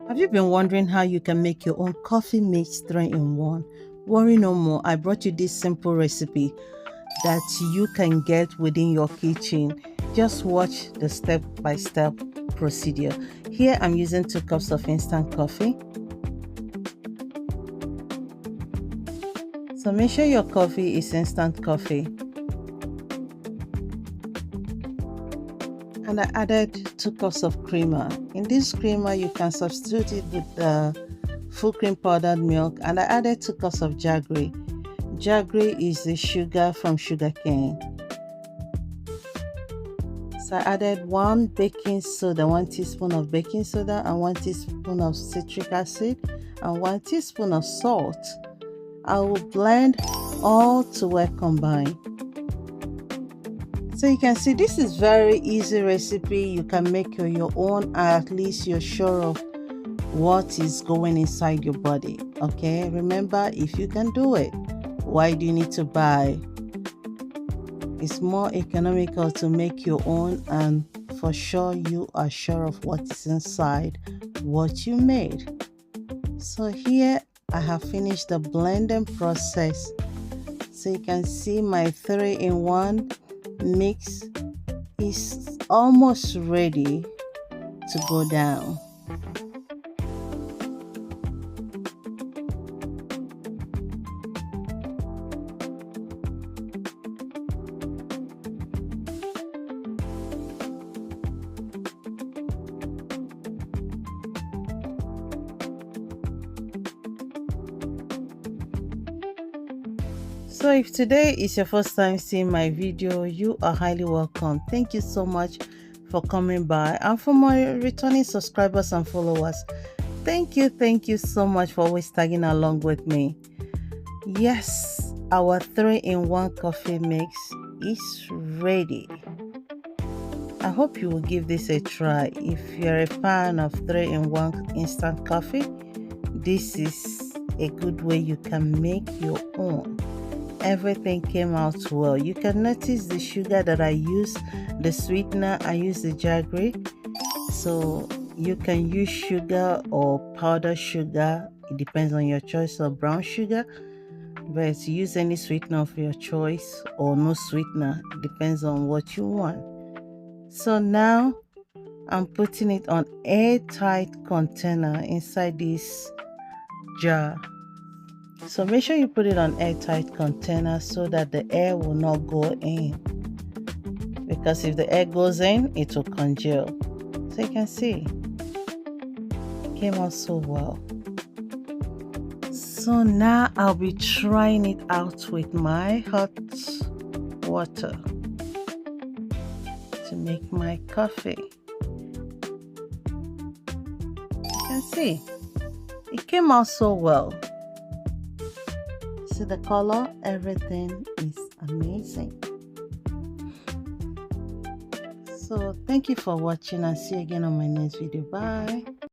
Have you been wondering how you can make your own coffee mix 3-in-1? Worry no more, I brought you this simple recipe that you can get within your kitchen. Just watch the step-by-step procedure. Here I'm using 2 cups of instant coffee. So make sure your coffee is instant coffee. And I added 2 cups of creamer. In this creamer, you can substitute it with the full cream powdered milk. And I added 2 cups of jaggery. Jaggery is the sugar from sugarcane. So I added 1 baking soda, 1 teaspoon of baking soda, and 1 teaspoon of citric acid, and 1 teaspoon of salt. I will blend all to well combine. So you can see this is very easy recipe. You can make your own, at least you're sure of what is going inside your body. Okay, remember, if you can do it, why do you need to buy? It's more economical to make your own, and for sure you are sure of what's inside what you made. So here I have finished the blending process. So you can see my 3-in-1 mix is almost ready to go down. So if today is your first time seeing my video, you are highly welcome. Thank you so much for coming by, and for my returning subscribers and followers, thank you so much for always tagging along with me. Yes, our 3-in-1 coffee mix is ready. I hope you will give this a try. If you're a fan of 3-in-1 instant coffee, this is a good way you can make your own. Everything came out well. You can notice the sugar that I use, the sweetener, I use the jaggery. So you can use sugar or powdered sugar. It depends on your choice, or brown sugar. But use any sweetener of your choice, or no sweetener. It depends on what you want. So now I'm putting it on airtight container inside this jar. So make sure you put it on airtight container so that the air will not go in, because if the air goes in, it will congeal. So you can see it came out so well. So now I'll be trying it out with my hot water to make my coffee. You can see it came out so well. See the color, everything is amazing. So thank you for watching, and see you again on my next video. Bye.